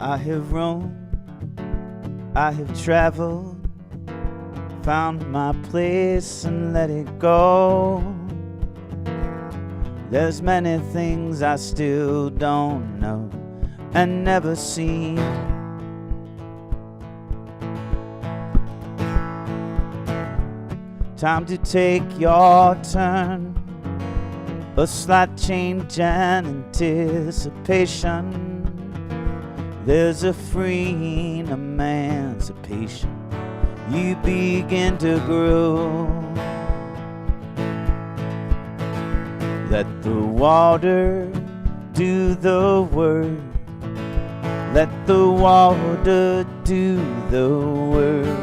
I have roamed, I have traveled, found my place and let it go. There's many things I still don't know and never seen. Time to take your turn, a slight change and anticipation. There's a freeing emancipation. You begin to grow. Let the water do the work. Let the water do the work.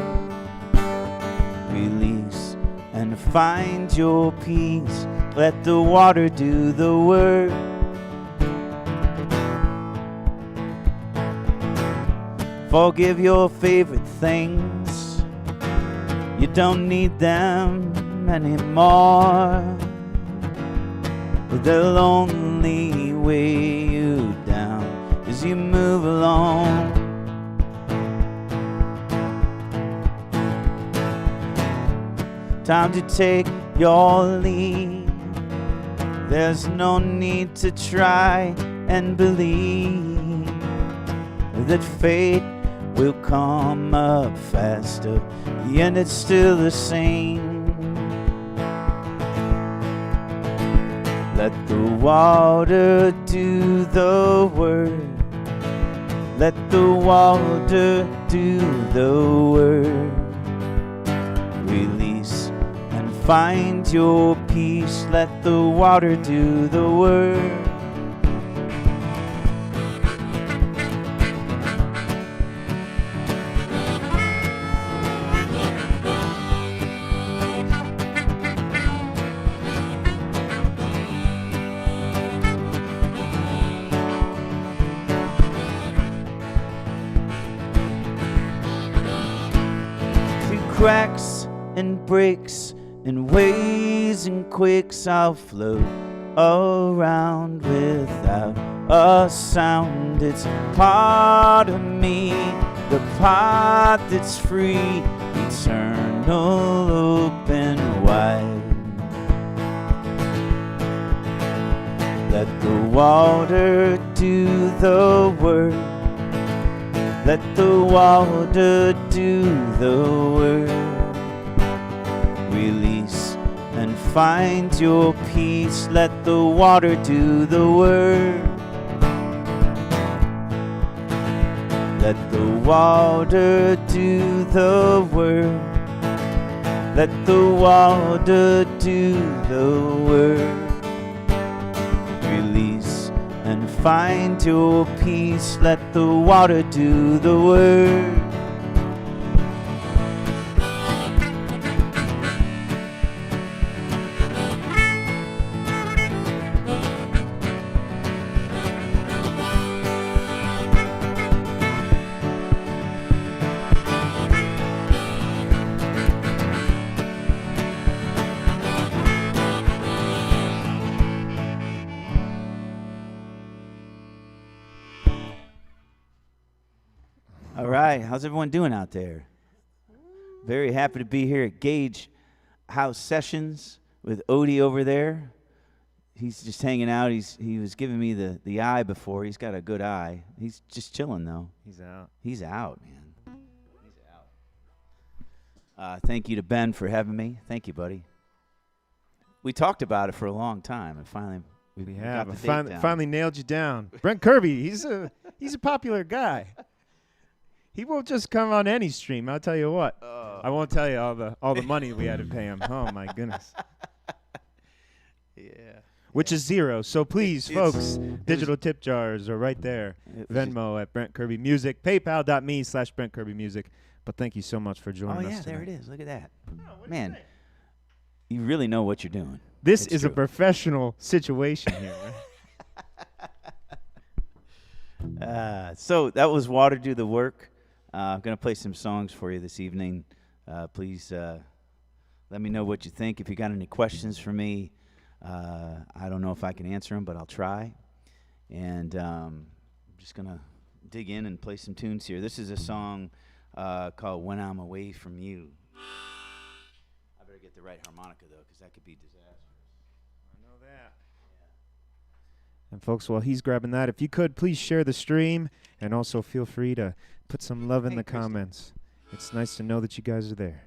Release and find your peace. Let the water do the work. Forgive your favorite things. You don't need them anymore. They'll only weigh you down as you move along. Time to take your lead. There's no need to try and believe that fate will come up faster. The end it's still the same. Let the water do the work. Let the water do the work. Release and find your peace. Let the water do the work. Cracks and breaks and waves and quakes, I'll float around without a sound. It's part of me, the part that's free, eternal, open wide. Let the water do the work. Let the water do the work. Release and find your peace. Let the water do the work. Let the water do the work. Let the water do the work. Release and find your peace. Let the water do the work. All right, how's everyone doing out there? Very happy to be here at GHS Sessions with Odie over there. He's just hanging out. He was giving me the eye before. He's got a good eye. He's just chilling though. He's out. He's out, man. He's out. Thank you to Ben for having me. Thank you, buddy. We talked about it for a long time, and finally we got the date down. Finally nailed you down. Brent Kirby, he's a popular guy. He won't just come on any stream. I'll tell you what. I won't tell you all the money we had to pay him. Oh my goodness. Yeah. Which is zero. So please, folks, digital tip jars are right there. Venmo at Brent Kirby Music. PayPal.me/Brent Kirby Music. But thank you so much for joining us. Oh yeah, tonight. there it is. Look at that. Man, you really know what you're doing. This is a professional situation here. Right? So that was Water Do the Work. I'm going to play some songs for you this evening. Please let me know what you think. If you got any questions for me, I don't know if I can answer them, but I'll try. And I'm just going to dig in and play some tunes here. This is a song called "When I'm Away from You." I better get the right harmonica though, because that could be disastrous. I know that. And folks, while he's grabbing that, if you could please share the stream, and also feel free to put some love in the comments. It's nice to know that you guys are there.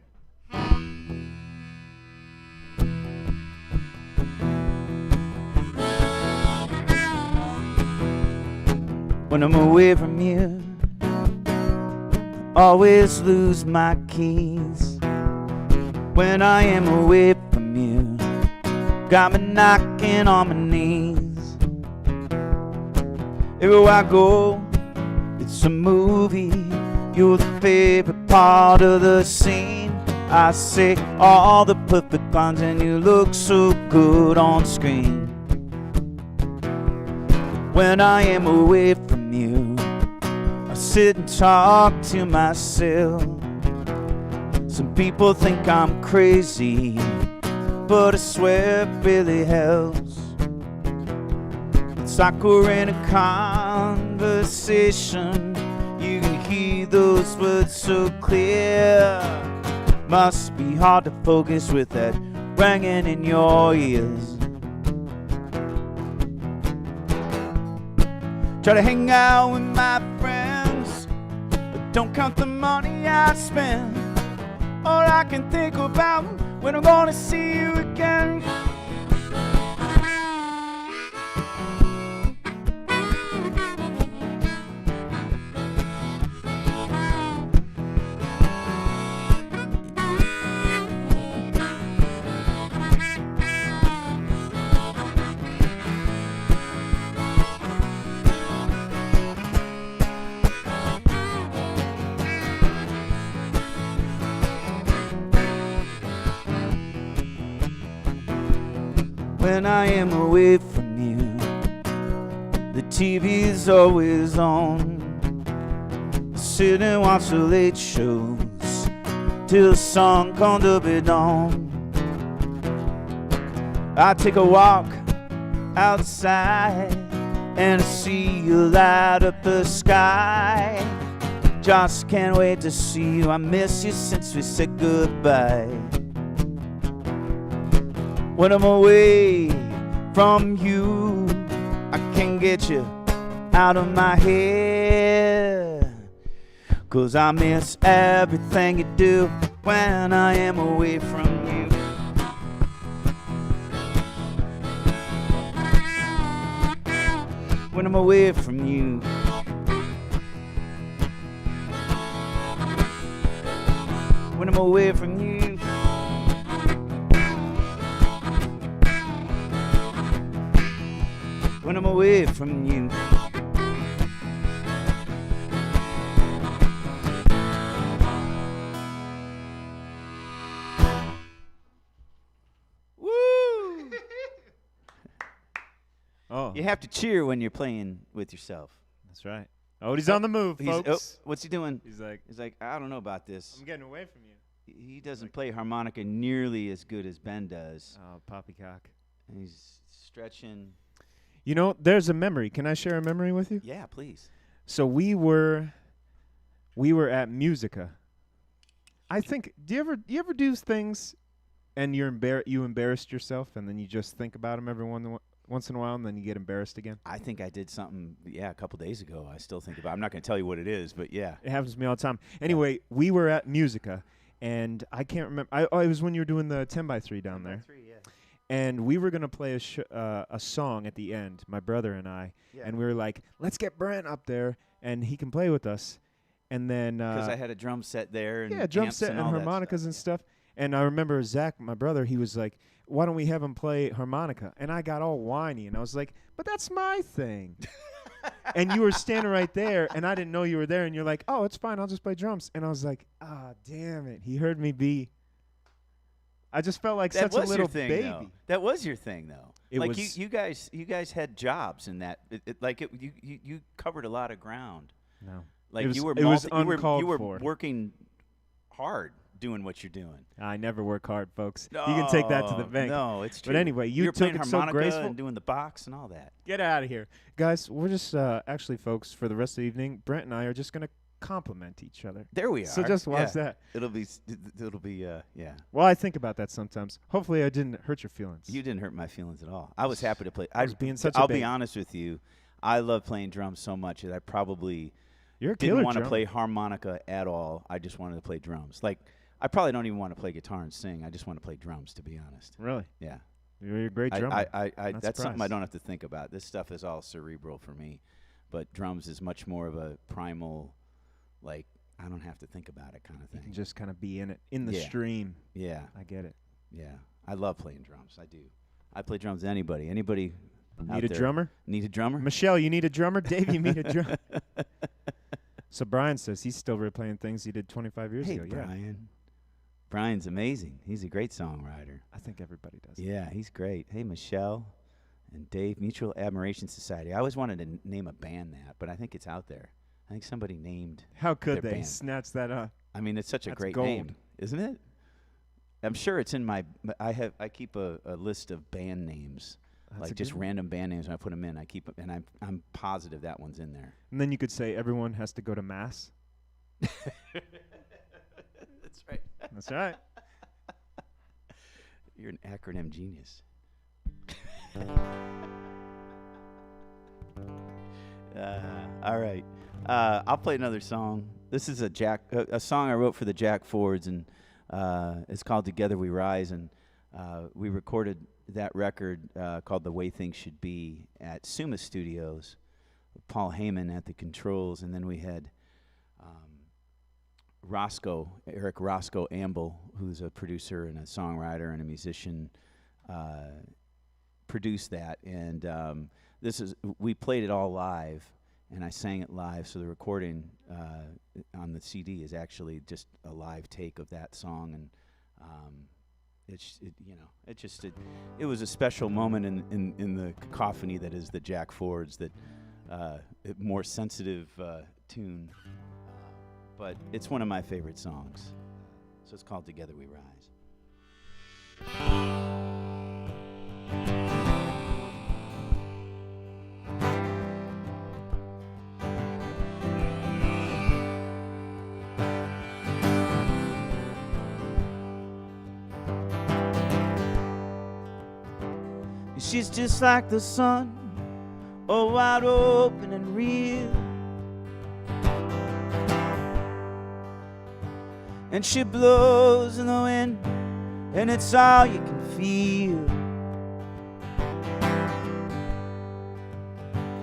When I'm away from you, always lose my keys. When I am away from you, got me knocking on my knees. Everywhere I go, it's a movie. You're the favorite part of the scene. I say all the perfect lines and you look so good on screen. When I am away from you, I sit and talk to myself. Some people think I'm crazy, but I swear it really helps. It's like we're in a conversation. You can hear those words so clear. Must be hard to focus with that ringing in your ears. Try to hang out with my friends, but don't count the money I spend. All I can think about when I'm gonna see you again. When I am away from you, the TV's always on. Sit and watch the late shows till the sun comes up at dawn. I take a walk outside and I see you light up the sky. Just can't wait to see you. I miss you since we said goodbye. When I'm away from you, I can't get you out of my head. 'Cause I miss everything you do when I am away from you. When I'm away from you. When I'm away from you. When I'm away from you. Woo! Oh, You have to cheer when you're playing with yourself. that's right. Oh, he's on the move, He's, folks. what's he doing? He's like, He's like, I don't know about this. I'm getting away from you. He doesn't play harmonica nearly as good as Ben does. Oh, poppycock. And he's stretching. You know, there's a memory. Can I share a memory with you? Yeah, please. So we were at Musica. I think. Do you ever do things, and you embarrassed yourself, and then you just think about them every once in a while, and then you get embarrassed again? I think I did something, a couple days ago. I still think about it. I'm not going to tell you what it is, but yeah. It happens to me all the time. Anyway, we were at Musica, and I can't remember. It was when you were doing the 10x3 down there. 10x3, yeah. And we were going to play a song at the end, my brother and I. Yeah. And we were like, let's get Brent up there, and he can play with us. And then Because I had a drum set there. And drum amps set and all that harmonicas stuff, and stuff. And I remember Zach, my brother, he was like, why don't we have him play harmonica? And I got all whiny, and I was like, but that's my thing. And you were standing right there, and I didn't know you were there, and you're like, oh, it's fine, I'll just play drums. And I was like, damn it. He heard me be. I just felt like That such a was little your thing, baby. though. That was your thing, though. It like was- you guys had jobs in that. You covered a lot of ground. No. Like It was- you were it was you were uncalled you were for. working hard. doing what you're doing. I never work hard, folks. You can take that to the bank. No, it's true. But anyway, you You're took playing it so harmonica graceful. and doing the box and all that. Get out of here. Guys, we're just, actually, folks, for the rest of the evening, Brent and I are just going to compliment each other. There we are. So just watch that. It'll be, yeah. Well, I think about that sometimes. Hopefully I didn't hurt your feelings. You didn't hurt my feelings at all. I was happy to play. I was being such a I'll baby. be honest with you. I love playing drums so much that I probably You're a killer didn't want to drummer. play harmonica at all. I just wanted to play drums. Like, I probably don't even want to play guitar and sing. I just want to play drums, to be honest. Really? Yeah. You're a great drummer. That's something I surprised. don't have to think about. This stuff is all cerebral for me. But drums is much more of a primal, like, I don't have to think about it kind of You can thing. just kind of be in it, in the Yeah. stream. Yeah. I get it. Yeah. I love playing drums. I do. I play drums to anybody. Anybody out Need a there drummer? Need a drummer? Michelle, you need a drummer? Dave, you need a drummer? So Brian says he's still replaying things he did 25 years Hey, ago. Yeah. Brian. Brian's amazing. He's a great songwriter. I think everybody does. Yeah, he's great. Hey, Michelle and Dave, Mutual Admiration Society. I always wanted to name a band that, but I think it's out there. I think somebody named. How could Their they band. snatch that up? I mean, it's such a That's great gold. name, isn't it? I'm sure it's in my. I keep a list of band names, That's like a just good one. random band names. And I put them in. I keep 'em, and I'm positive that one's in there. And then you could say everyone has to go to mass. That's right. That's right. You're an acronym genius. All right. I'll play another song. This is a song I wrote for the Jack Fords, and it's called "Together We Rise." And we recorded that record called "The Way Things Should Be" at Suma Studios, with Paul Heyman at the controls, and then we had Eric Roscoe Amble, who's a producer and a songwriter and a musician, produced that. And we played it all live, and I sang it live. So the recording on the CD is actually just a live take of that song. And it was a special moment in the cacophony that is the Jack Fords, that more sensitive tune. But it's one of my favorite songs. So it's called "Together We Rise." She's just like the sun, oh, wide open and real. And she blows in the wind, and it's all you can feel.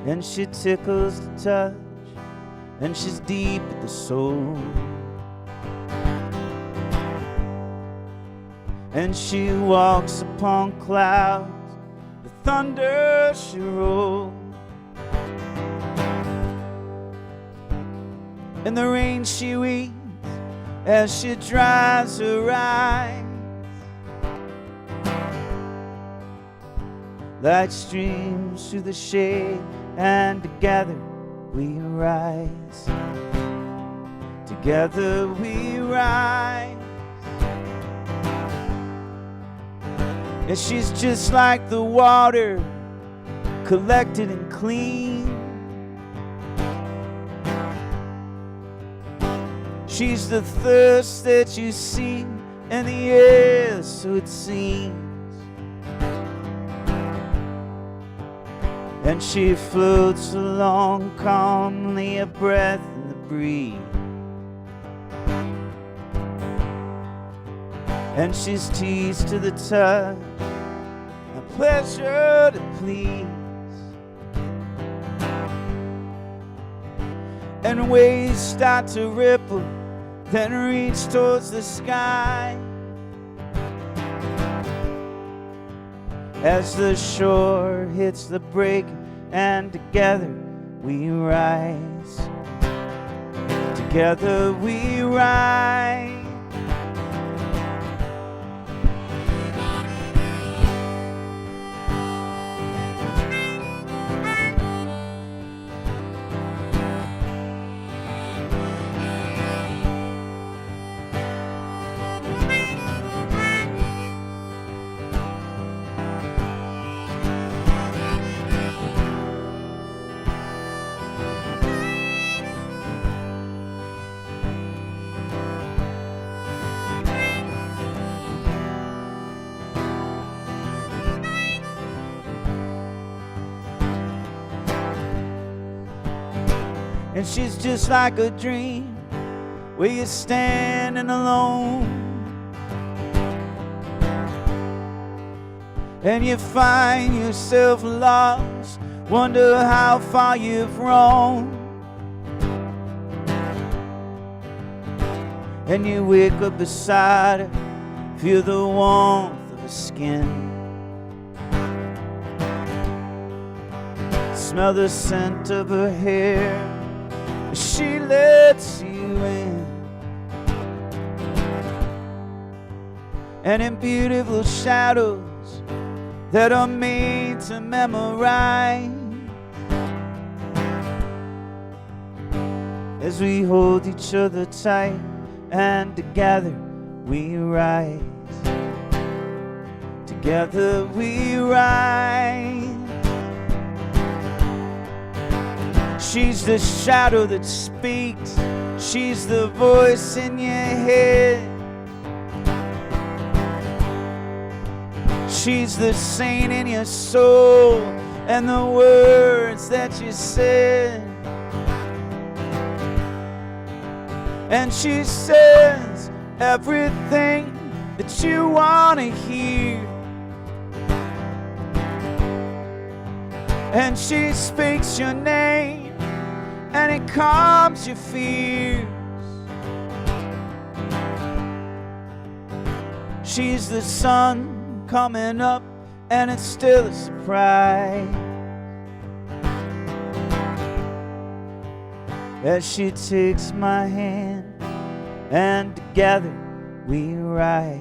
And she tickles the touch, and she's deep at the soul. And she walks upon clouds, the thunder she rolls. In the rain she weeps as she dries her eyes. Light streams through the shade, and together we rise. Together we rise. And she's just like the water, collected and clean. She's the thirst that you see in the air, so it seems. And she floats along calmly, a breath in the breeze. And she's teased to the touch, a pleasure to please. And waves start to ripple, then reach towards the sky. As the shore hits the break, and together we rise. Together we rise. And she's just like a dream where you're standing alone, and you find yourself lost, wonder how far you've roamed. And you wake up beside her, feel the warmth of her skin, smell the scent of her hair as she lets you in. And in beautiful shadows that are made to memorize, as we hold each other tight and together we rise. Together we rise. She's the shadow that speaks. She's the voice in your head. She's the saint in your soul and the words that you said. And she says everything that you want to hear. And she speaks your name and it calms your fears. She's the sun coming up and it's still a surprise as she takes my hand and together we rise.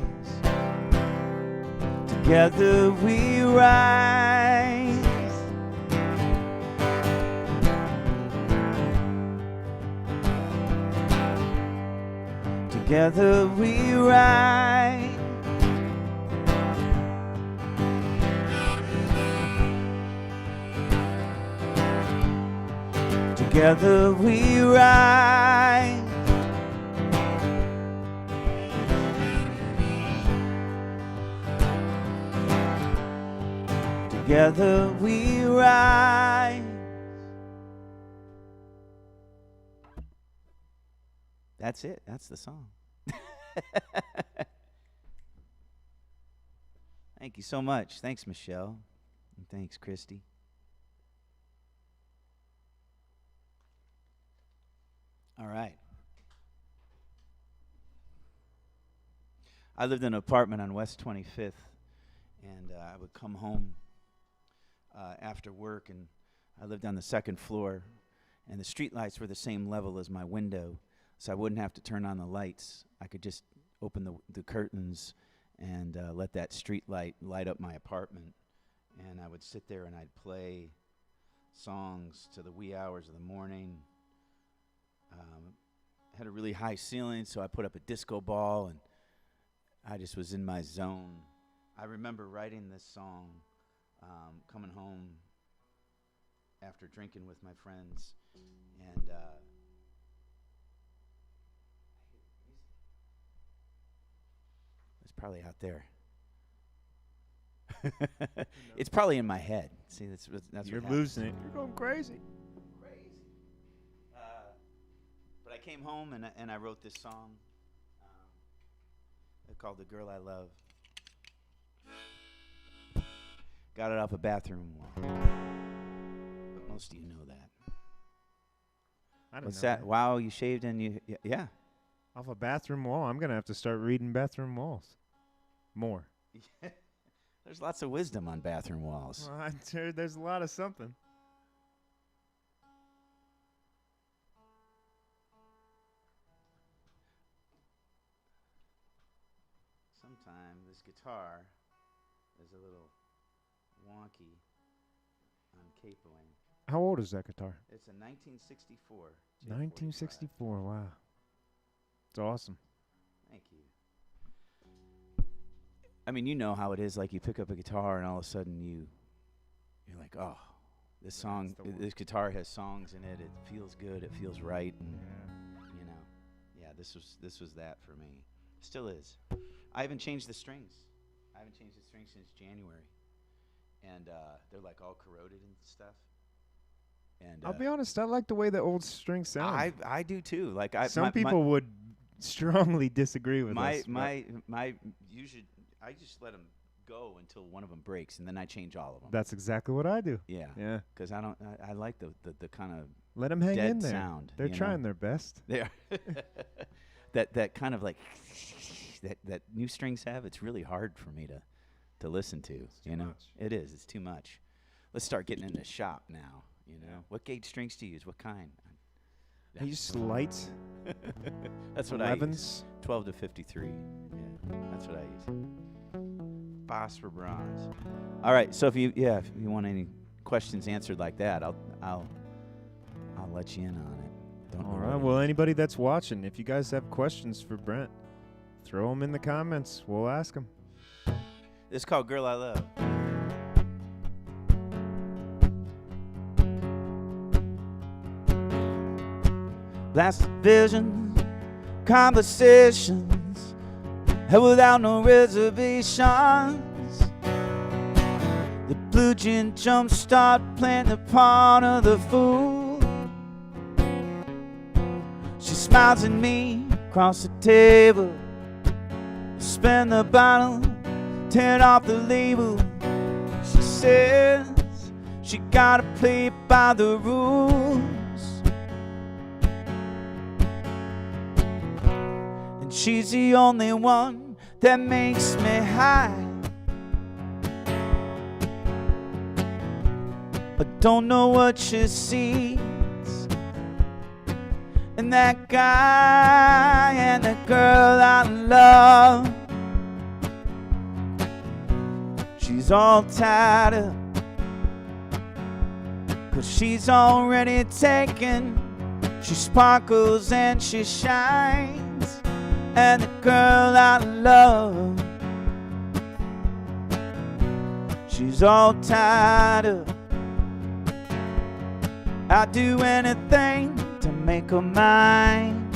Together we rise. Together we rise. Together we rise. Together we rise. That's it. That's the song. Thank you so much. Thanks, Michelle. And thanks, Christy. All right. I lived in an apartment on West 25th, and I would come home after work, and I lived on the second floor, and the street lights were the same level as my window, so I wouldn't have to turn on the lights. I could just open the curtains and let that street light up my apartment, and I would sit there and I'd play songs to the wee hours of the morning. Had a really high ceiling, so I put up a disco ball, and I just was in my zone. I remember writing this song, coming home after drinking with my friends, and it's probably out there. It's probably in my head. See, that's You're what losing it. You're going crazy. But I came home and I wrote this song called "The Girl I Love." Got it off a bathroom wall. But most of you know that. I don't What's know that? Wow, you shaved and you yeah. Off a bathroom wall. I'm going to have to start reading bathroom walls more. There's lots of wisdom on bathroom walls. Well, I'm sure there's a lot of something. Sometimes this guitar is a little wonky on capoing. How old is that guitar? It's a 1964. 1964. Wow. It's awesome. Thank you. I mean, you know how it is. Like, you pick up a guitar and all of a sudden you're like, oh, this song, this guitar has songs in it. It feels good. It feels right. And, you know, yeah, this was that for me. Still is. I haven't changed the strings. I haven't changed the strings since January. And they're like all corroded and stuff. And I'll be honest, I like the way the old strings sound. I do too. Like Some people would strongly disagree with us. Usually I just let them go until one of them breaks, and then I change all of them. That's exactly what I do. Yeah. Yeah. Because I like the kind of let them hang dead in there. sound. They're trying their best. They are. that kind of like that new strings have. It's really hard for me to listen to. You know, it is. It's too much. Let's start getting in the shop now. You know, what gauge strings do you use? What kind? I use lights. That's what 11s. I use. 12 to 53. Yeah, that's what I use. Phosphor bronze. All right. So if you want any questions answered like that, I'll let you in on it. All right. Well, anybody that's watching, if you guys have questions for Brent, throw them in the comments. We'll ask them. This is called "Girl I Love." Last visions, conversations, and without no reservations. The blue gin jump start playing the part of the fool. She smiles at me across the table. Spin the bottle, tear off the label. She says she gotta play by the rules. She's the only one that makes me high. I don't know what she sees in that guy and the girl I love. She's all tied up 'cause she's already taken. She sparkles and she shines, and the girl I love, she's all tied up. I'd do anything to make her mine.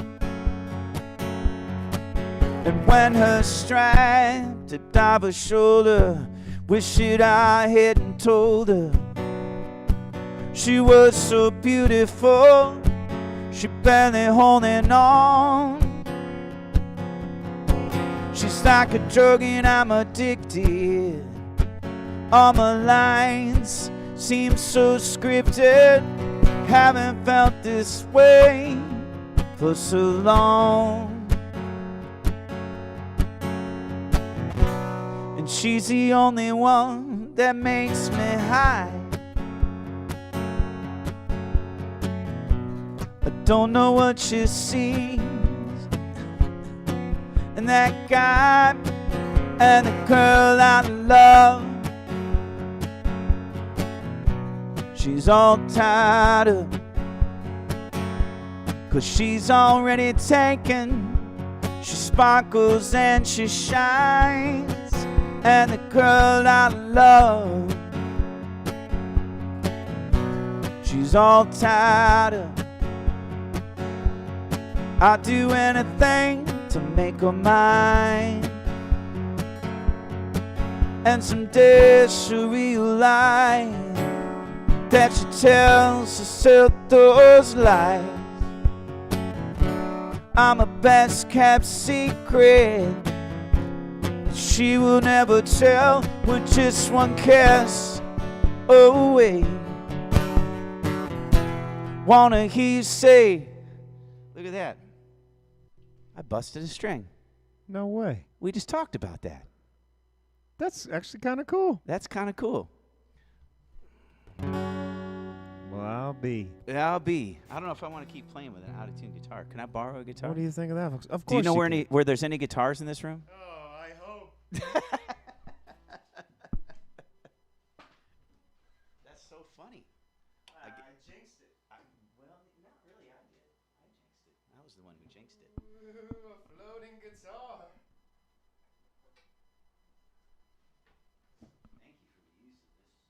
And when her strap tipped off her shoulder, wish that I hadn't told her. She was so beautiful, she barely holding on. She's like a drug and I'm addicted. All my lines seem so scripted. Haven't felt this way for so long. And she's the only one that makes me high. I don't know what she sees in that guy and the girl I love. She's all tied up 'cause she's already taken. She sparkles and she shines, and the girl I love, she's all tied up. I'd do anything to make her mine. And someday she'll realize that she tells herself those lies. I'm a best kept secret she will never tell. With just one kiss away. Wanna hear you say, look at that, I busted a string. No way. We just talked about that. That's actually kind of cool. That's kind of cool. Well, I'll be. I'll be. I don't know if I want to keep playing with an out-of-tune guitar. Can I borrow a guitar? What do you think of that, folks? Of course. Do you know can. where there's any guitars in this room? Oh, I hope. That's so funny. I jinxed it. Well, not really. I did. I jinxed it. I was the one who jinxed it. Ooh, a floating guitar. Thank you for the use of this.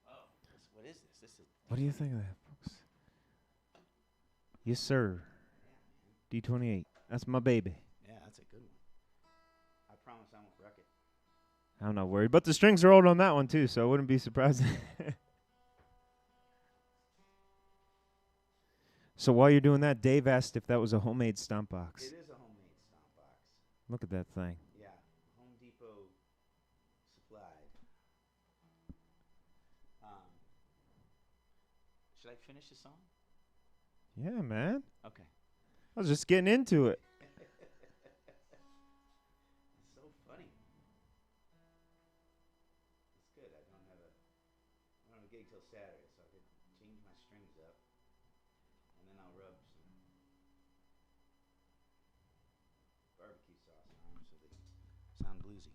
Oh, what is this? This is. What do you think of that, folks? Yes, sir. D28. That's my baby. Yeah, that's a good one. I promise I won't wreck it. I'm not worried. But the strings are old on that one, too, so I wouldn't be surprised. So while you're doing that, Dave asked if that was a homemade stomp box. It is a homemade stomp box. Look at that thing. Yeah, Home Depot supplied. Should I finish the song? Yeah, man. Okay. I was just getting into it. It's so funny. It's good. I don't have a gig till Saturday, so I could change my strings up, and then I'll rub some barbecue sauce on them so they sound bluesy.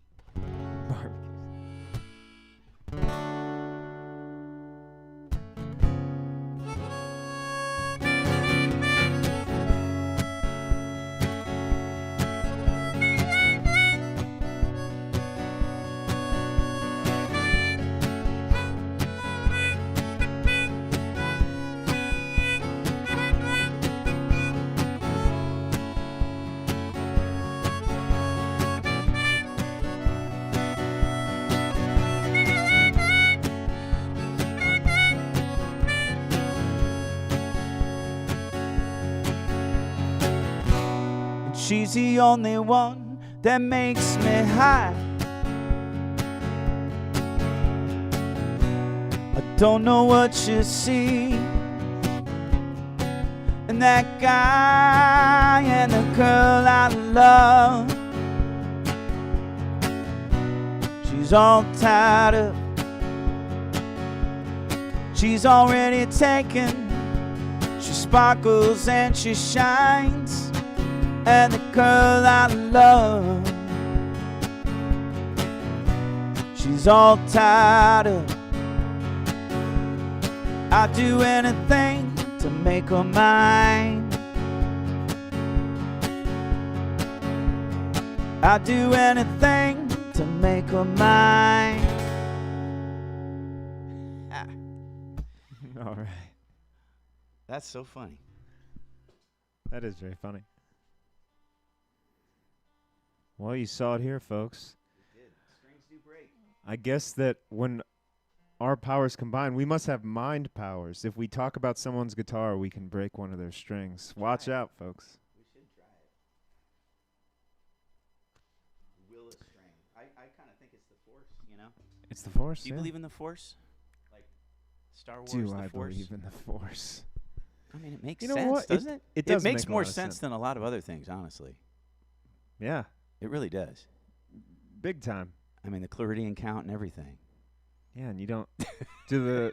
She's the only one that makes me high. I don't know what you see in that guy and the girl I love. She's all tied up. She's already taken. She sparkles and she shines. And the girl I love, she's all tied up. I'd do anything to make her mine. I'd do anything to make her mine. All right. That's so funny. That is very funny. Well, you saw it here, folks. We did. Strings do break. I guess that when our powers combine, we must have mind powers. If we talk about someone's guitar, we can break one of their strings. Watch out, folks. We should try it. Will a string. I kind of think it's the Force, you know? It's the Force. Do you believe in the Force? Like Star Wars, Do the I Force? believe in the Force? I mean, it makes You know sense, what? doesn't it? It does makes make a more lot of sense sense. than a lot of other things, honestly. Yeah, It really does. big time. I mean, the Claridian count and everything. Yeah, and you don't do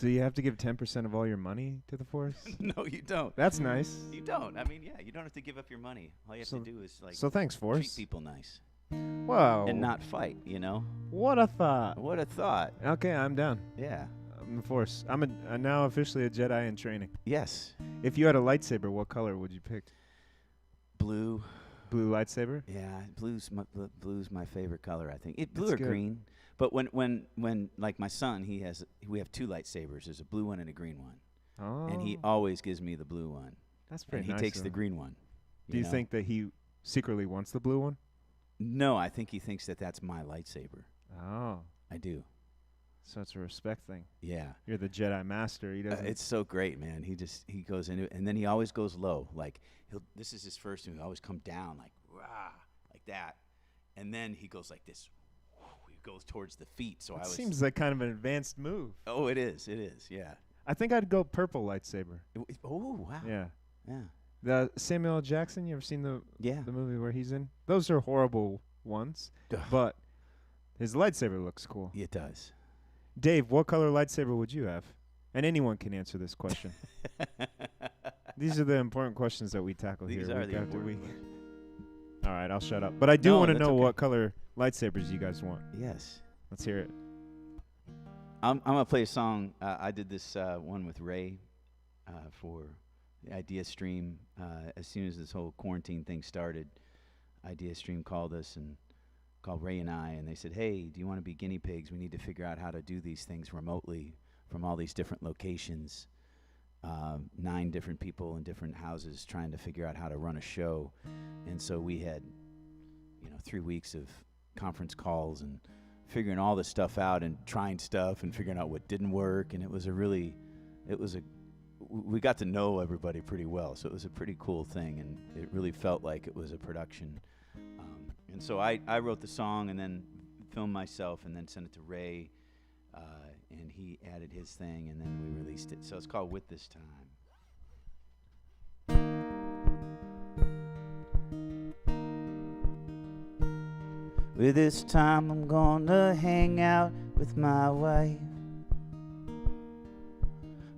you have to give 10% of all your money to the Force? No, you don't. That's nice. You don't. I mean, yeah, you don't have to give up your money. All you have to do is So thanks, treat Force. people nice Wow. and not fight. You know. What a thought. What a thought. Okay, I'm down. Yeah. I'm the Force. I'm now officially a Jedi in training. Yes. If you had a lightsaber, what color would you pick? Blue. Blue lightsaber? Yeah, blue's my favorite color. I think blue That's or good. green. But when like my son, we have two lightsabers. There's a blue one and a green one, Oh. and he always gives me the blue one, That's and pretty he nice. takes the though. green one. Do you know? think that he secretly wants the blue one? No, I think he thinks that that's my lightsaber. Oh. I do. So it's a respect thing. Yeah. You're the Jedi master. He doesn't. It's so great, man. He goes into it, and then he always goes low. Like this is his first, and he'll always come down like rah, like that, and then he goes like this. He goes towards the feet. So It seems like kind of an advanced move. Oh, it is. It is. Yeah. I think I'd go purple lightsaber. Oh wow. Yeah. Yeah. The Samuel L. Jackson. You ever seen the movie where he's in? Those are horrible ones, Ugh. but his lightsaber looks cool. It does. Dave, what color lightsaber would you have? And anyone can answer this question. These are the important questions that we tackle These here are week the after important week. All right, I'll shut up. But I do No, want to that's know okay. what color lightsabers you guys want. Yes. Let's hear it. I'm gonna play a song. I did this one with Ray for the Idea Stream. As soon as this whole quarantine thing started, Idea Stream called us and called Ray and I, and they said, "Hey, do you want to be guinea pigs? We need to figure out how to do these things remotely from all these different locations. 9 different people in different houses trying to figure out how to run a show." And so we had, 3 weeks of conference calls and figuring all this stuff out and trying stuff and figuring out what didn't work. And it was a we got to know everybody pretty well, so it was a pretty cool thing, and it really felt like it was a production. And so I wrote the song and then filmed myself and then sent it to Ray, and he added his thing, and then we released it. So it's called With This Time. With this time I'm gonna hang out with my wife,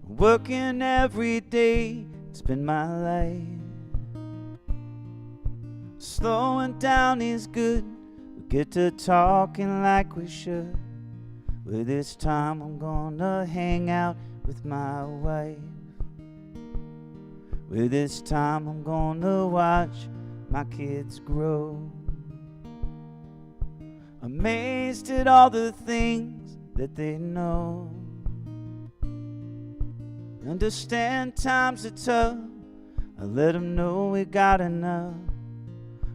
working every day, it's been my life. Slowing down is good, we get to talking like we should. With this time I'm gonna hang out with my wife. With this time I'm gonna watch my kids grow. Amazed at all the things that they know. Understand times are tough, I let them know we got enough.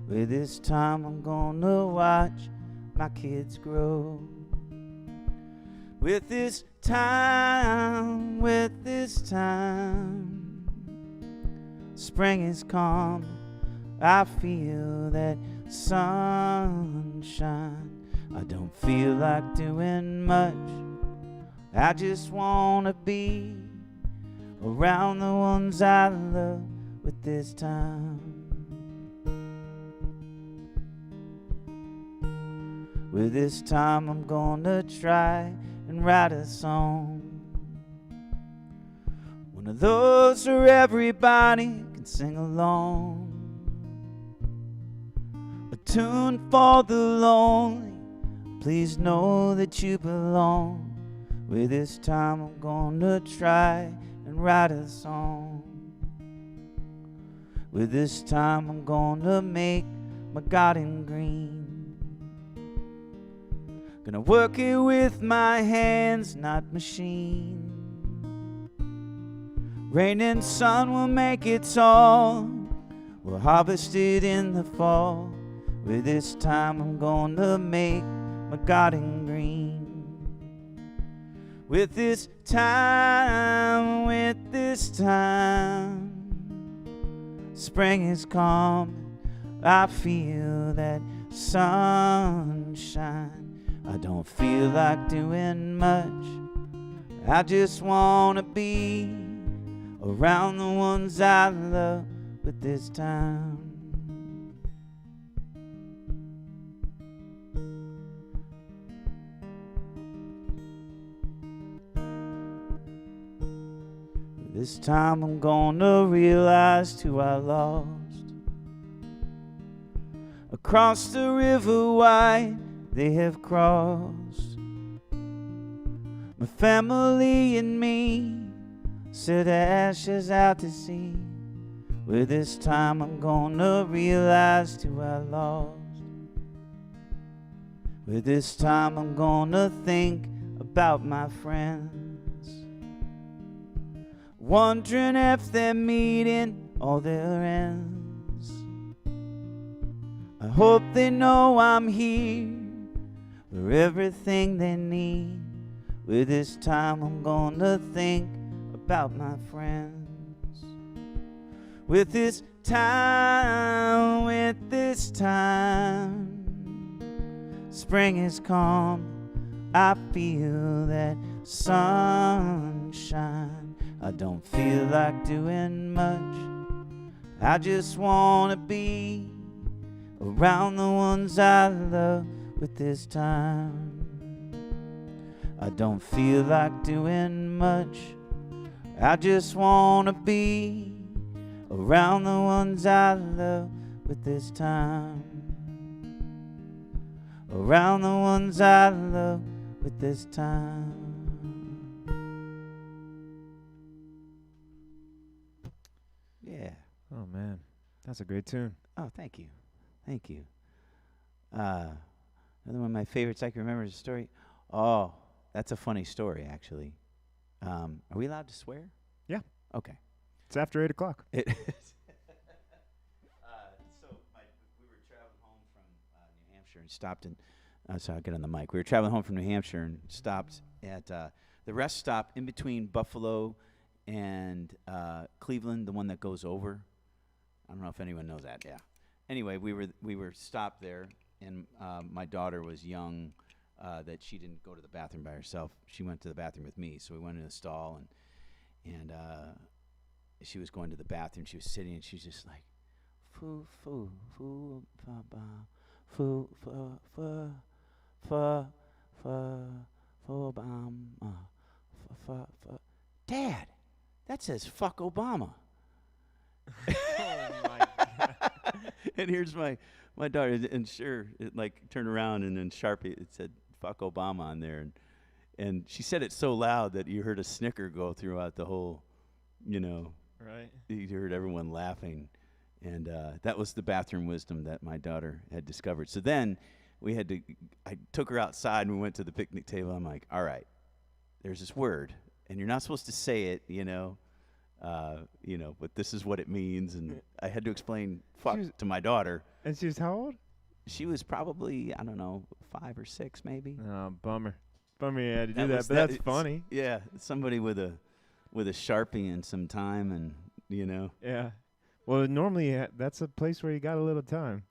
With this time I'm gonna watch my kids grow. With this time, spring is calm, I feel that sunshine. I don't feel like doing much, I just wanna be around the ones I love with this time. With this time I'm gonna try and write a song, one of those where everybody can sing along, a tune for the lonely, please know that you belong. With this time I'm gonna try and write a song. With this time I'm gonna make my garden green, gonna work it with my hands, not machine. Rain and sun will make it tall, we'll harvest it in the fall. With this time I'm gonna make my garden green. With this time, spring is calm, I feel that sunshine. I don't feel like doing much, I just wanna be around the ones I love with this time. This time I'm gonna realize who I lost. Across the river wide they have crossed. My family and me set ashes out to sea. With this time I'm gonna realize who I lost. With this time I'm gonna think about my friends, wondering if they're meeting all their ends. I hope they know I'm here for everything they need. With this time I'm gonna think about my friends. With this time, spring is calm, I feel that sunshine. I don't feel like doing much, I just wanna be around the ones I love with this time. I don't feel like doing much, I just wanna be around the ones I love with this time. Around the ones I love with this time. Yeah. Oh, man. That's a great tune. Oh, thank you. Thank you. Another one of my favorites I can remember is a story. Oh, that's a funny story, actually. Are we allowed to swear? Yeah. Okay. It's after 8 o'clock. It is. We were traveling home from New Hampshire and stopped in. So I'll get on the mic. We were traveling home from New Hampshire and stopped at the rest stop in between Buffalo and Cleveland, the one that goes over. I don't know if anyone knows that. Yeah. Anyway, we were stopped there, and my daughter was young, that she didn't go to the bathroom by herself. She went to the bathroom with me, so we went in the stall, and she was going to the bathroom. She was sitting, and she's just like, foo foo foo ba ba foo fa fa fa fa foo bam fa fa. Dad, that says fuck Obama. Oh my God. And here's my daughter, and sure, it like turned around, and then Sharpie, it said fuck Obama on there, and she said it so loud that you heard a snicker go throughout the whole, Right. you heard everyone laughing, and that was the bathroom wisdom that my daughter had discovered. So then I took her outside, and we went to the picnic table. I'm like, all right, there's this word, and you're not supposed to say it, but this is what it means, and I had to explain fuck to my daughter. And she was how old? She was probably, I don't know, 5 or 6 maybe. Oh, bummer. Bummer you had to do that, but that's funny. Yeah, somebody with a Sharpie and some time, and Yeah. Well, normally that's a place where you got a little time.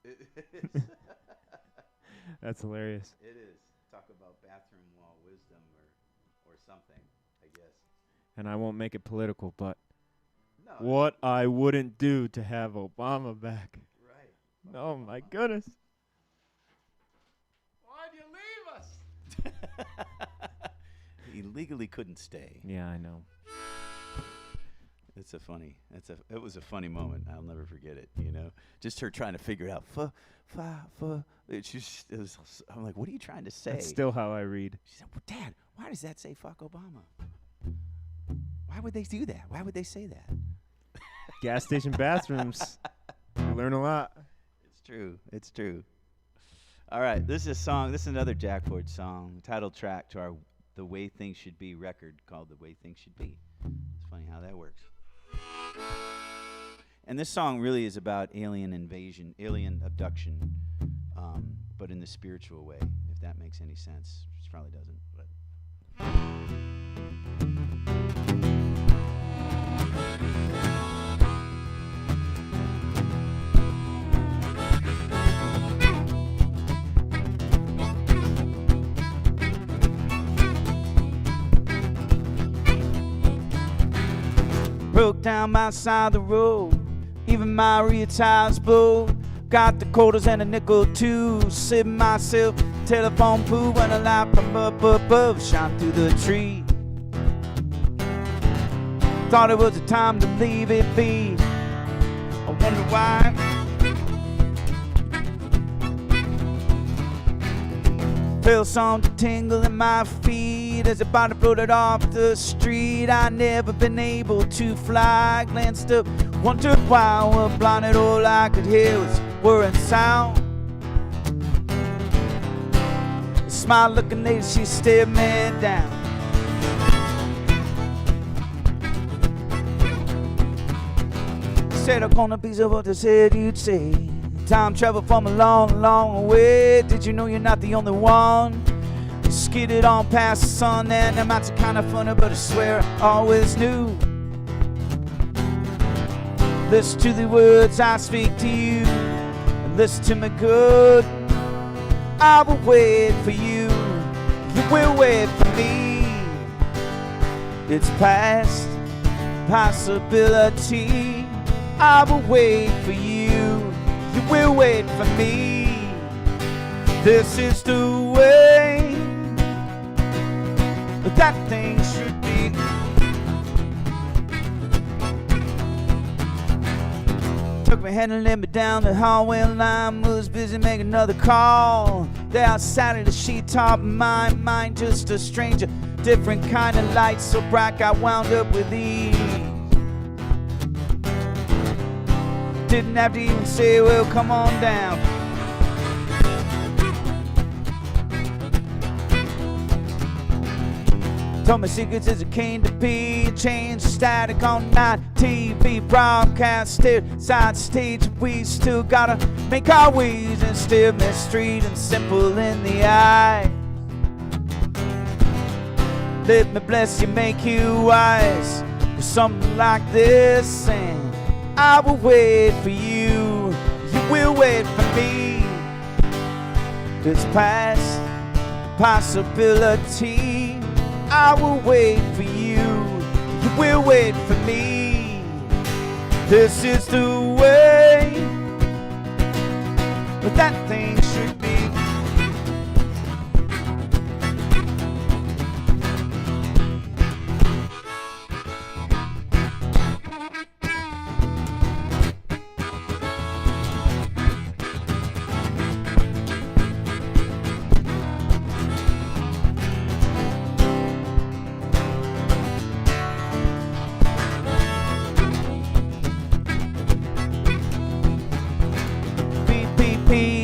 That's hilarious. It is. Talk about bathroom wall wisdom or something, I guess. And I won't make it political, but No. what I wouldn't do to have Obama back. Right. Oh, my goodness. Why'd you leave us? He legally couldn't stay. Yeah, I know. It was a funny moment. I'll never forget it, Just her trying to figure it out. I'm like, what are you trying to say? That's still how I read. She said, well, Dad, why does that say fuck Obama? Why would they do that? Why would they say that? Gas station bathrooms. You learn a lot. It's true. All right, this is another Jack Ford song, title track to our The Way Things Should Be record called The Way Things Should Be. It's funny how that works. And this song really is about alien invasion, alien abduction, but in the spiritual way, if that makes any sense. Which probably doesn't, but. Broke down my side of the road, even my rear tires blew. Got the quarters and a nickel too. Sipping myself telephone poo when a light from up above shone through the tree. Thought it was a time to leave it be. I wonder why. Felt something tingle in my feet as a body floated off the street. I never been able to fly. Glanced up, wondered why. Well, blinded, all I could hear was whirring sound. A smile looking lady, she stared me down. Said I'm gonna be so what they said you'd say. Time travel from a long, long way. Did you know you're not the only one? Skidded on past the sun, and them nights are kinda funny, but I swear I always knew. Listen to the words I speak to you, and listen to me good. I will wait for you, you will wait for me. It's past possibility. I will wait for you, you will wait for me. This is the way that things should be. Took my hand and led me down the hallway line. Was busy making another call. There outside of the sheet top of my mind, just a stranger, different kind of light, so bright I wound up with ease. Didn't have to even say, well, come on down. Told me secrets as it came to be. Change the static on night TV broadcast. Side stage, we still gotta make our ways and still be street and simple in the eye. Let me bless you, make you wise. something like this, and I will wait for you. You will wait for me. It's past possibility. I will wait for you. You will wait for me. This is the way that thing should be.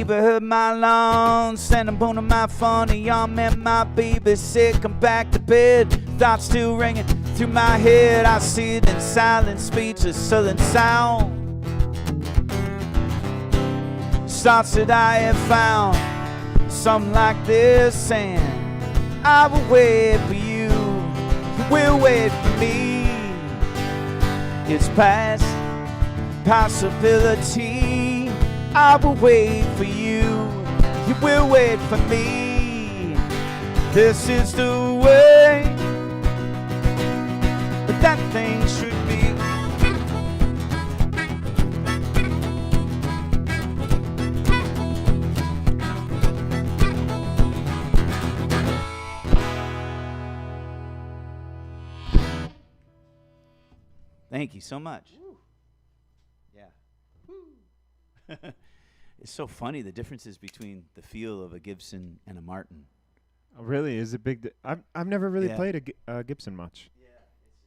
Heard my lawn, send a bone to my funny young man, my baby sick, I'm back to bed, thoughts still ringing through my head, I see it in silent speech, a southern sound, thoughts that I have found, something like this, and I will wait for you, you will wait for me, it's past possibility. I will wait for you. You will wait for me. This is the way that thing should be. Thank you so much. Yeah. It's so funny the differences between the feel of a Gibson and a Martin. Oh, really? Is it big? I've never really Yeah. played a Gibson much. Yeah,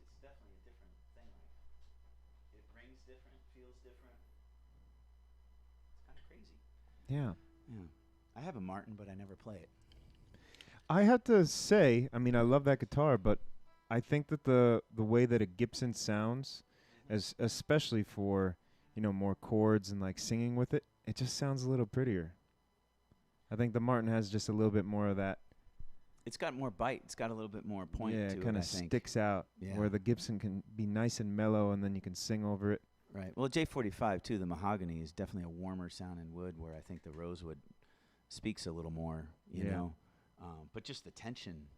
it's definitely a different thing. Like, it rings different, feels different. It's kind of crazy. Yeah. Yeah. I have a Martin, but I never play it. I have to say, I mean, I love that guitar, but I think that the way that a Gibson sounds, as especially for, you know, more chords and like singing with it, it just sounds a little prettier. I think the Martin has just a little bit more of that. It's got more bite. It's got a little bit more point Yeah, to it it, kind I of think. sticks out. Yeah. Where the Gibson can be nice and mellow, and then you can sing over it. Right. Well, J45 too, the mahogany is definitely a warmer sounding wood, where I think the rosewood speaks a little more, you Yeah. know. But just the tension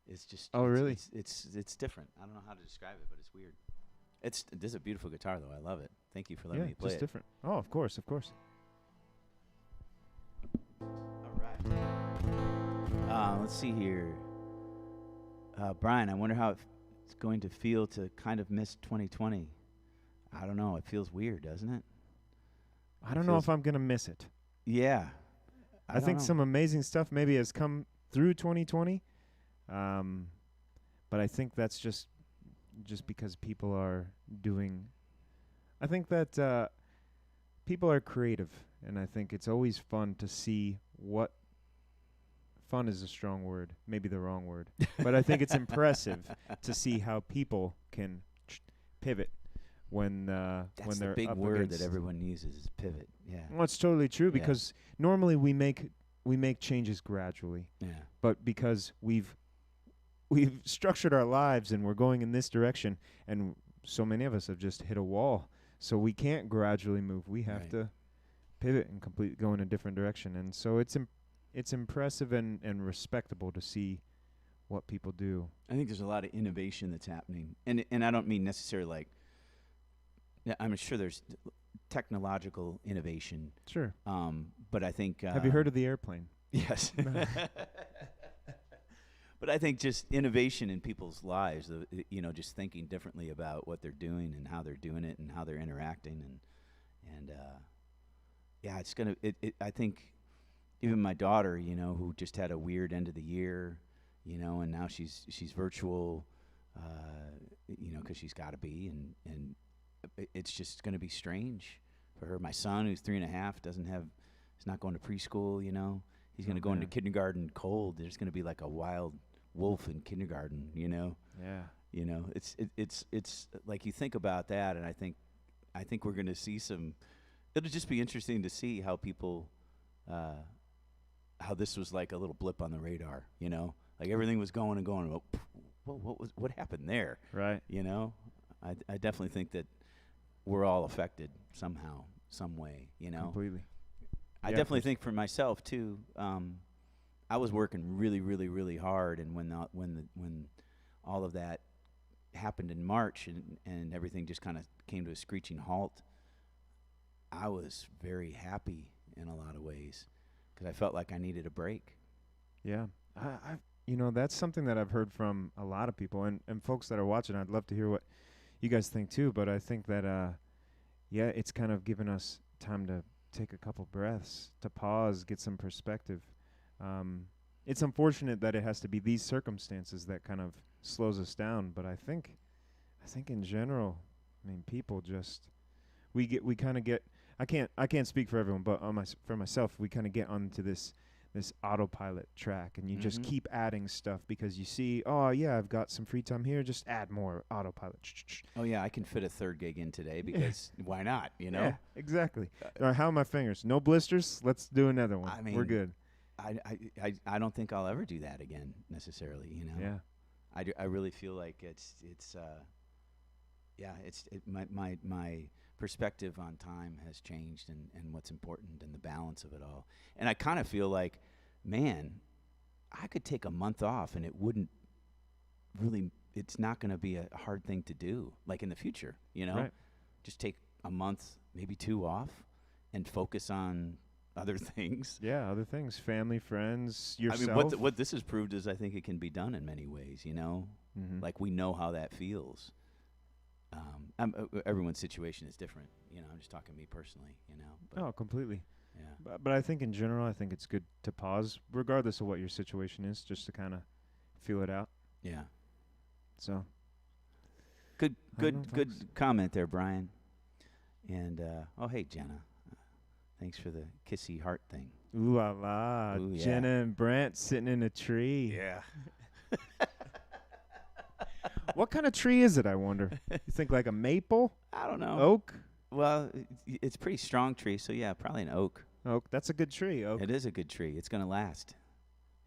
is just. Oh, really? It's different. I don't know how to describe it, but it's weird. This is a beautiful guitar, though. I love it. Thank you for letting Yeah, me play just it. different. Oh, of course, of course. All right. Let's see here. Brian, I wonder how it's going to feel to kind of miss 2020. I don't know. It feels weird, doesn't it? I don't know if I'm gonna miss it. Yeah. I think don't know. some amazing stuff maybe has come through 2020, but I think that's just because people are doing. I think that people are creative, and I think it's always fun to see what. Fun is a strong word, maybe the wrong word, but I think it's impressive to see how people can pivot when That's they're the big up word against. that everyone uses is pivot. Yeah. Well, it's totally true Yeah. because normally we make changes gradually, Yeah. but because we've structured our lives and we're going in this direction, and so many of us have just hit a wall, so we can't gradually move. We have Right. to pivot and completely go in a different direction, and so it's impressive and respectable to see what people do. I think there's a lot of innovation that's happening, and I don't mean necessarily like. Yeah, I'm sure there's technological innovation, Sure. but I think. Have you heard of the airplane? Yes. But I think just innovation in people's lives, you know, just thinking differently about what they're doing and how they're doing it and how they're interacting, and yeah, it's gonna. I think even my daughter, you know, who just had a weird end of the year, you know, and now she's virtual, you know, because she's got to be, and it's just going to be strange for her. My son, who's 3.5, he's not going to preschool, you know. He's going to go into kindergarten cold. There's going to be like a wild wolf in kindergarten, you know. Yeah. You know, it's like you think about that, and I think we're going to see some. It'll just be interesting to see how people, how this was like a little blip on the radar, you know. Like everything was going and going. What happened there? Right. You know, I definitely think that we're all affected somehow, some way, you know. Completely. I Yeah, definitely for think for myself too. I was working really, really, really hard, and when all of that happened in March, and everything just kind of came to a screeching halt, I was very happy in a lot of ways because I felt like I needed a break. Yeah. That's something that I've heard from a lot of people and folks that are watching. I'd love to hear what you guys think too, but I think that it's kind of given us time to take a couple breaths, to pause, get some perspective. It's unfortunate that it has to be these circumstances that kind of slows us down, but I think in general, I mean, people just we kind of get. I can't speak for everyone, but for myself, we kind of get onto this autopilot track, and you just keep adding stuff because you see, oh yeah, I've got some free time here, just add more autopilot. Oh yeah, I can fit a third gig in today because why not? You know. Yeah, exactly. All right, how are my fingers? No blisters. Let's do another one. I mean, we're good. I don't think I'll ever do that again necessarily. You know. Yeah. I really feel like my perspective on time has changed and what's important and the balance of it all. And I kind of feel like, man, I could take a month off and it wouldn't really, it's not going to be a hard thing to do, like in the future, you know? Right. Just take a month, maybe 2 off and focus on other things. Yeah, other things, family, friends, yourself. I mean, what this has proved is I think it can be done in many ways, you know? Mm-hmm. Like we know how that feels. Everyone's situation is different, you know. I'm just talking me personally, you know. But Oh, completely. yeah. But I think in general, I think it's good to pause, regardless of what your situation is, just to kind of feel it out. Yeah. So. Good folks. comment there, Brian. And oh, hey, Jenna. Thanks for the kissy heart thing. Ooh la la. Ooh, yeah. Jenna and Brent sitting in a tree. Yeah. What kind of tree is it, I wonder? You think like a maple? I don't know. Oak? Well, it's a pretty strong tree, so yeah, probably an oak. Oak. That's a good tree, oak. It is a good tree. It's going to last,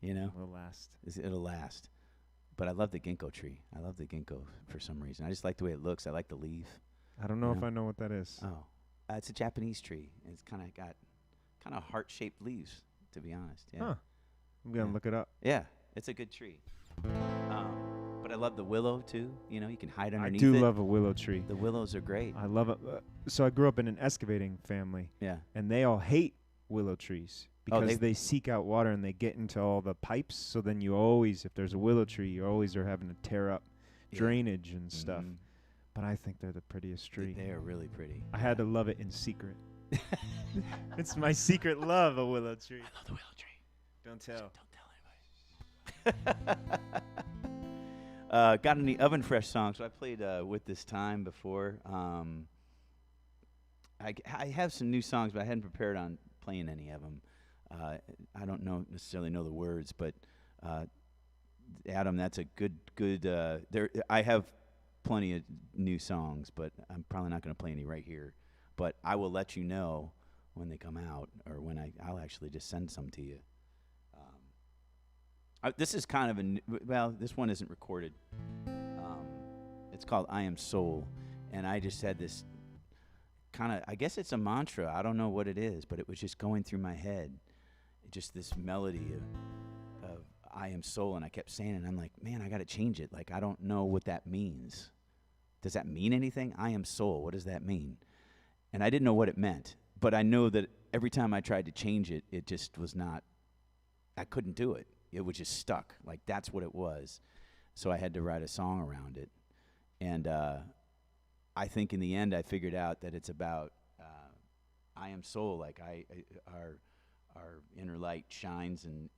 you know? Will last. It'll last. But I love the ginkgo tree. I love the ginkgo for some reason. I just like the way it looks. I like the leaf. I don't know You if know? I know what that is. Oh. It's a Japanese tree. It's kind of got kind of heart-shaped leaves, to be honest. Yeah. Huh. I'm going to look it up. Yeah, it's a good tree. But I love the willow, too. You know, you can hide I underneath do it. love a willow tree. The willows are great. I love it. So I grew up in an excavating family, Yeah. and they all hate willow trees because they- they seek out water and they get into all the pipes. So then you always, if there's a willow tree, you always are having to tear up Yeah. drainage and stuff. Mhm. But I think they're the prettiest tree. They are really pretty. I had to love it in secret. It's my secret love, a willow tree. I love the willow tree. Don't tell. Don't tell anybody. Got any Oven Fresh songs? So I played With This Time before. I have some new songs, but I hadn't prepared on playing any of them. I don't necessarily know the words, but Adam, that's a good. There, I have plenty of new songs, but I'm probably not going to play any right here. But I will let you know when they come out, or when I'll actually just send some to you. This is kind of this one isn't recorded. It's called I Am Soul, and I just had this kind of, I guess it's a mantra. I don't know what it is, but it was just going through my head. Just this melody of I am soul, and I kept saying it, and I'm like, man, I got to change it. Like, I don't know what that means. Does that mean anything? I am soul. What does that mean? And I didn't know what it meant, but I know that every time I tried to change it, it just was not, I couldn't do it. It was just stuck. Like, that's what it was. So I had to write a song around it. And I think in the end I figured out that it's about I am soul. Like, our inner light shines, and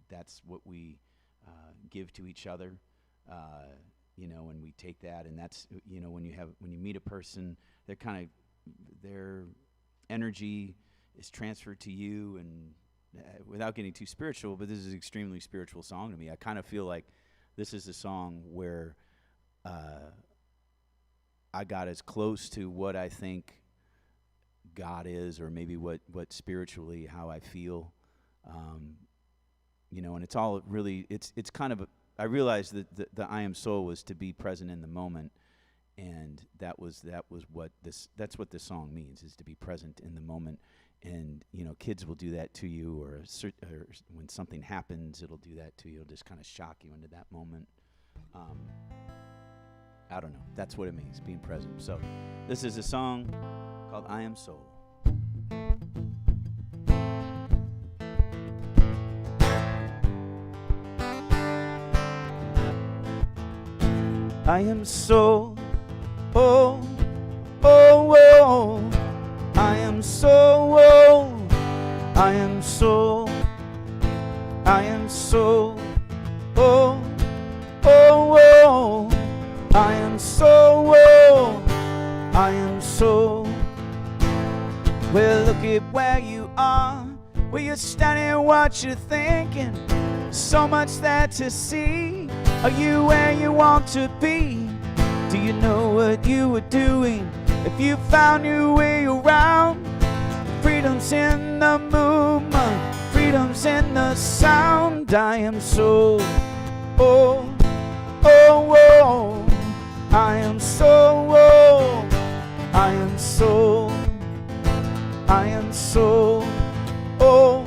that's what we give to each other. You know, when we take that, and that's, you know, when you meet a person, their energy is transferred to you, and without getting too spiritual, but this is an extremely spiritual song to me. I kind of feel like this is a song where I got as close to what I think God is, or maybe what spiritually how I feel. You know, and it's all really, it's kind of, I realized that the I am soul was to be present in the moment, and that's what this song means, is to be present in the moment. And kids will do that to you, or when something happens, it'll do that to you. It'll just kind of shock you into that moment. I don't know. That's what it means, being present. So this is a song called I Am Soul. I am soul, oh, oh, oh. I am soul, oh. I am soul, I am soul, oh, oh, oh. I am soul, oh. I am soul. Well, look at where you are, where you're standing, what you're thinking. So much there to see. Are you where you want to be? Do you know what you were doing? If you found your way around, freedom's in the movement, freedom's in the sound. I am soul, oh, oh, oh. I am soul, oh. I am soul, I am soul, oh,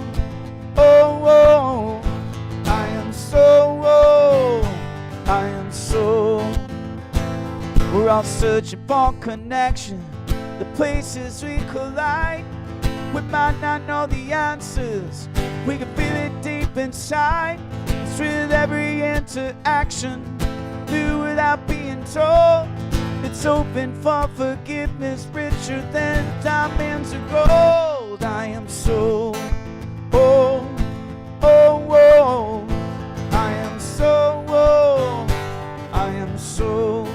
oh, oh. I am soul, oh. I am soul. We're all searching for connection, the places we collide. We might not know the answers, we can feel it deep inside. It's with every interaction, do without being told. It's open for forgiveness, richer than diamonds and gold. I am soul, oh, oh, oh. I am soul, oh. I am soul,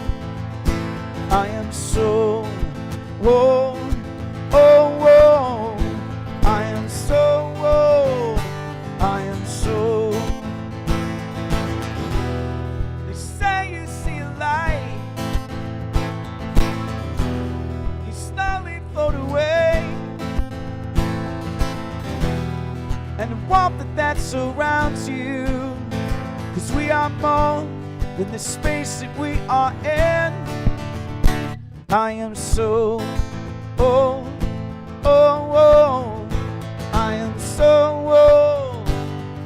I am soul, oh, oh, oh. I am soul, oh. I am soul. They say you see a light, you slowly float away, and the warmth that surrounds you, 'cause we are more than the space that we are in. I am soul, oh, oh, oh. I am soul, oh.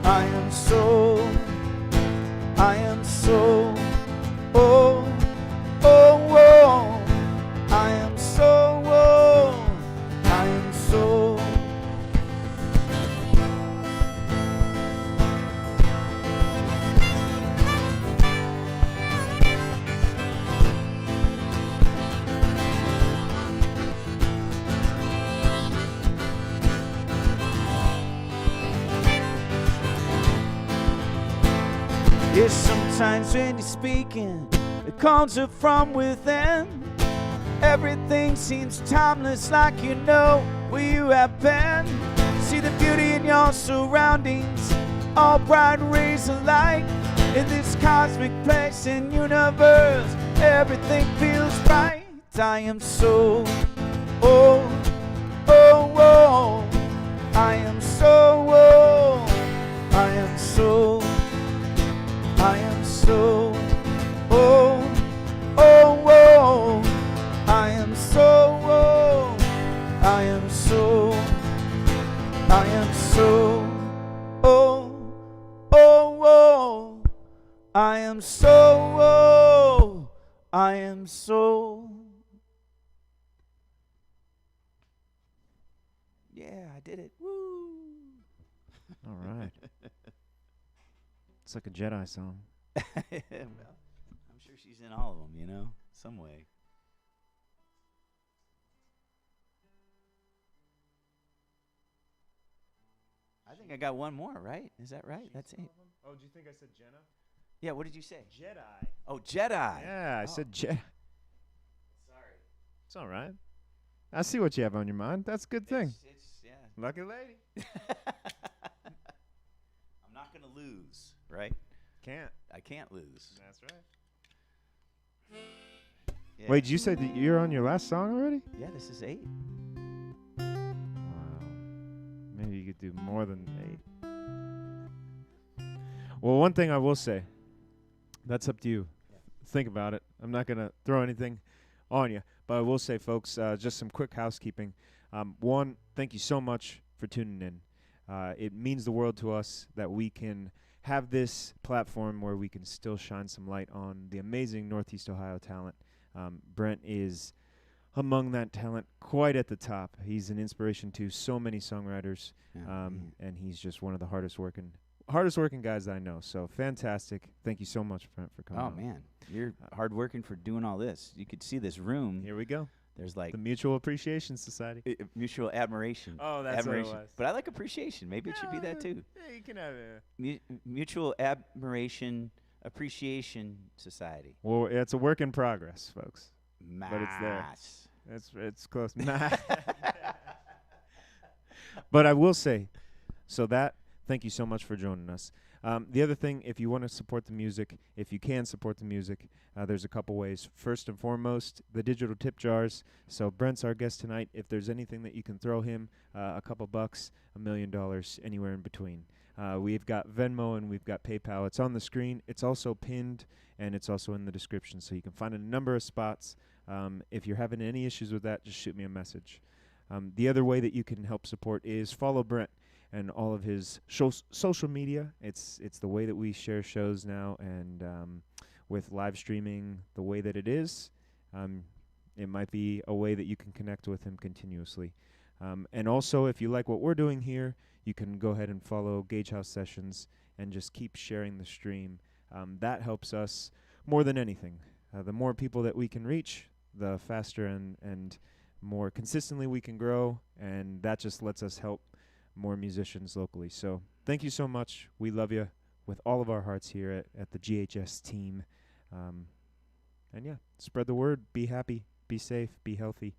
I am soul, I am soul, oh, oh, oh. I am soul, oh. I am soul. Yes, sometimes when you're speaking, it comes up from within. Everything seems timeless, like you know where you have been. See the beauty in your surroundings, all bright rays of light. In this cosmic place and universe, everything feels right. I am soul, oh, oh, oh. I am soul, oh. I am soul, I am soul, oh, oh, oh. I am soul, oh. I am soul, I am soul, oh, oh, oh. I am soul, oh. I am soul. Yeah, I did it. Woo. All right. It's like a Jedi song. Well, I'm sure she's in all of them, some way. I think I got one more, right? Is that right? That's it. Oh, do you think I said Jenna? Yeah, what did you say? Jedi. Oh, Jedi. Yeah, I said Jedi. Sorry. It's all right. I see what you have on your mind. That's a good thing. It's yeah. Lucky lady. I'm not going to lose, right? Can't. I can't lose. That's right. Yeah. Wait, did you say that you're on your last song already? Yeah, this is 8. Wow. Maybe you could do more than 8. Well, one thing I will say, that's up to you. Yeah. Think about it. I'm not going to throw anything on you. But I will say, folks, just some quick housekeeping. One, thank you so much for tuning in. It means the world to us that we can have this platform where we can still shine some light on the amazing Northeast Ohio talent. Brent is among that talent quite at the top. He's an inspiration to so many songwriters, and he's just one of the hardest working guys that I know. So fantastic. Thank you so much, Brent, for coming Oh, on. man. You're hard working for doing all this. You could see this room. Here we go. There's like The Mutual Appreciation Society. mutual admiration. Oh, that's what it admiration. was. But I like appreciation. Maybe it should be that too. Yeah, you can have it. Mutual admiration appreciation society. Well, it's a work in progress, folks. But it's there. Nice. It's close. But I will say, thank you so much for joining us. The other thing, if you want to support the music, if you can support the music, there's a couple ways. First and foremost, the digital tip jars. So Brent's our guest tonight. If there's anything that you can throw him, a couple bucks, $1 million, anywhere in between. We've got Venmo and we've got PayPal. It's on the screen. It's also pinned, and it's also in the description. So you can find a number of spots. If you're having any issues with that, just shoot me a message. The other way that you can help support is follow Brent and all of his social media. It's the way that we share shows now, and with live streaming the way that it is, it might be a way that you can connect with him continuously. And also, if you like what we're doing here, you can go ahead and follow Gage House Sessions and just keep sharing the stream. That helps us more than anything. The more people that we can reach, the faster and more consistently we can grow, and that just lets us help more musicians locally. So thank you so much. We love you with all of our hearts here at the GHS team. And yeah, spread the word. Be happy, be safe, be healthy.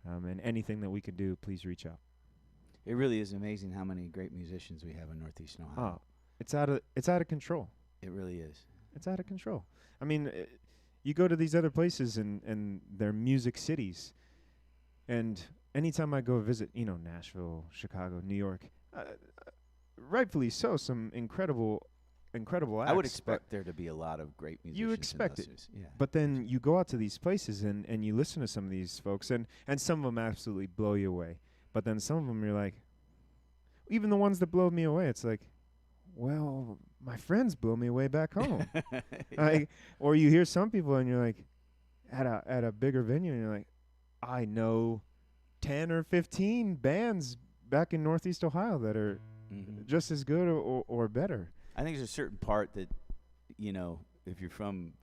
And anything that we can do, please reach out. It really is amazing how many great musicians we have in Northeast Ohio. It's out of control. It really is. It's out of control. I mean, you go to these other places and they're music cities. And anytime I go visit, Nashville, Chicago, New York, rightfully so, some incredible acts. I would expect there to be a lot of great musicians. You expect it. Yeah. But then you go out to these places and you listen to some of these folks, and some of them absolutely blow you away. But then some of them you're like, even the ones that blow me away, it's like, well, my friends blow me away back home. Or you hear some people and you're like, at a bigger venue, and you're like, I know 10 or 15 bands back in Northeast Ohio that are just as good or better. I think there's a certain part that, if you're from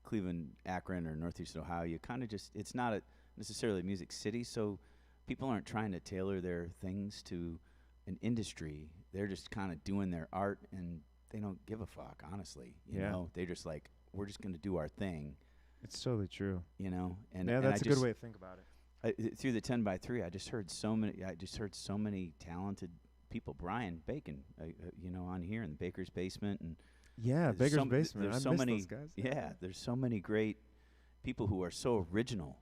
Cleveland, Akron, or Northeast Ohio, you kind of it's not necessarily a music city, so people aren't trying to tailor their things to an industry. They're just kind of doing their art, and they don't give a fuck, honestly. You know, they just like, we're just going to do our thing. It's totally true. And that's a good way to think about it. Through the 10x3, I just heard so many talented people. Brian Bacon, on here in the Baker's Basement, and Baker's Basement. There's I miss many, those guys. Yeah, there's so many great people who are so original.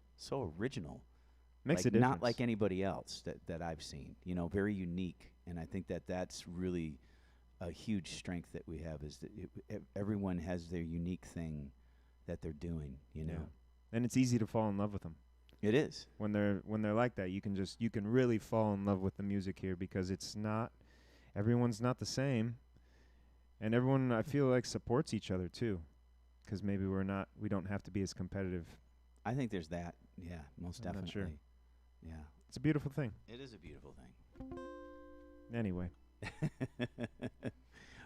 Makes like, a difference. Not like anybody else that I've seen. Very unique, and I think that's really a huge strength that we have, is that everyone has their unique thing that they're doing. And it's easy to fall in love with them. It is. When they're like that, you can really fall in love with the music here, because everyone's not the same, and everyone, I feel like, supports each other too, because maybe we don't have to be as competitive. I think there's that. Yeah, most I'm not definitely. sure. Yeah. It's a beautiful thing. It is a beautiful thing. Anyway.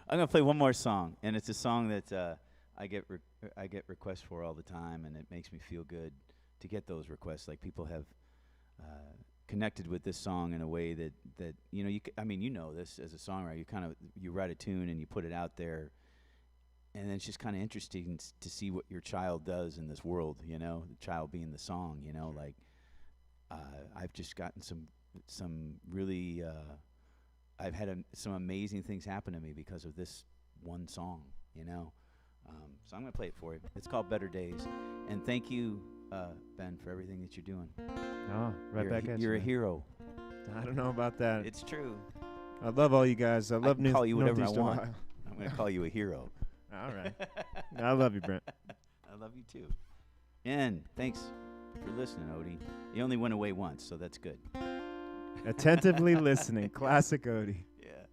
I'm going to play one more song, and it's a song that I get requests for all the time, and it makes me feel good to get those requests. Like, people have connected with this song in a way that this as a songwriter. You write a tune and you put it out there, and it's just kind of interesting to see what your child does in this world. The child being the song. I've just gotten some really. I've had some amazing things happen to me because of this one song. So I'm going to play it for you. It's called Better Days. And thank you, Ben, for everything that you're doing. Oh, right back at you. You're a hero. I don't know about that. It's true. I love all you guys. I love call you whatever Northeast I want. Ohio. I'm going to call you a hero. All right. I love you, Brent. I love you, too. And thanks. for listening, Odie. You only went away once, so that's good. Attentively listening. Classic Odie. Yeah.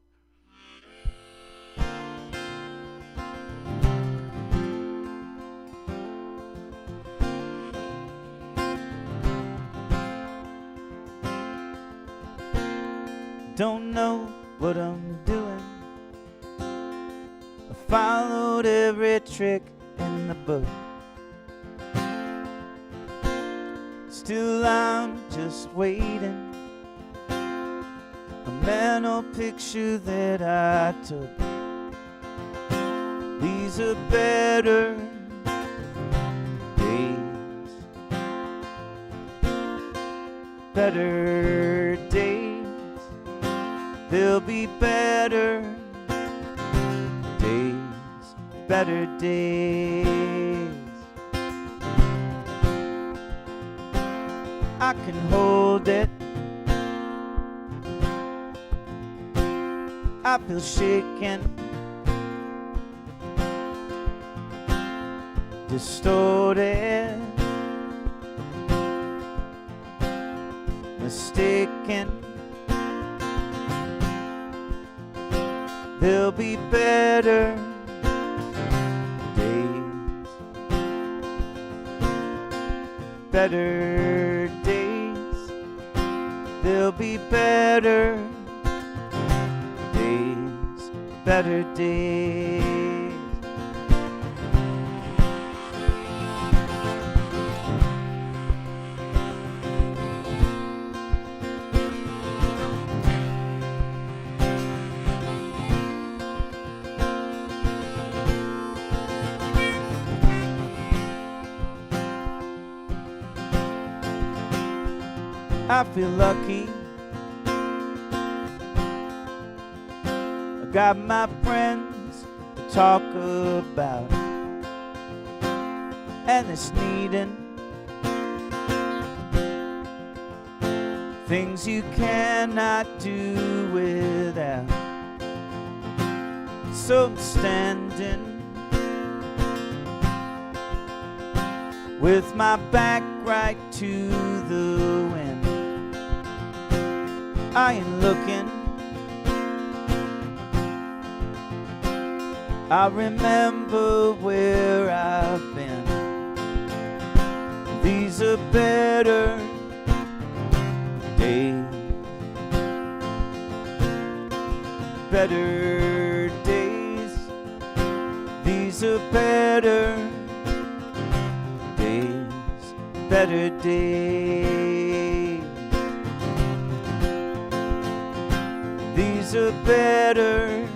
Don't know what I'm doing. I followed every trick in the book. Still I'm just waiting. A mental picture that I took. These are better days. Better days. There'll be better days. Better days. I can hold it. I feel shaken, distorted, mistaken. There'll be better days, better days. There'll be better days, better days. I feel lucky. I got my friends to talk about, and it's needing things you cannot do without. So I'm standing with my back right to the wind. I ain't looking. I remember where I've been. These are better days. Better days. These are better days. Better days. These are better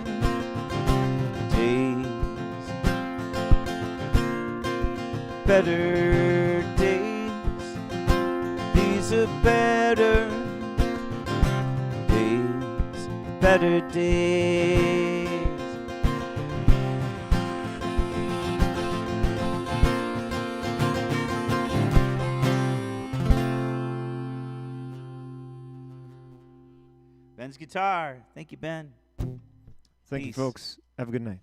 days. Better days. These are better days. Better days. Ben's guitar. Thank you, Ben. Thank you, Peace. folks. Have a good night.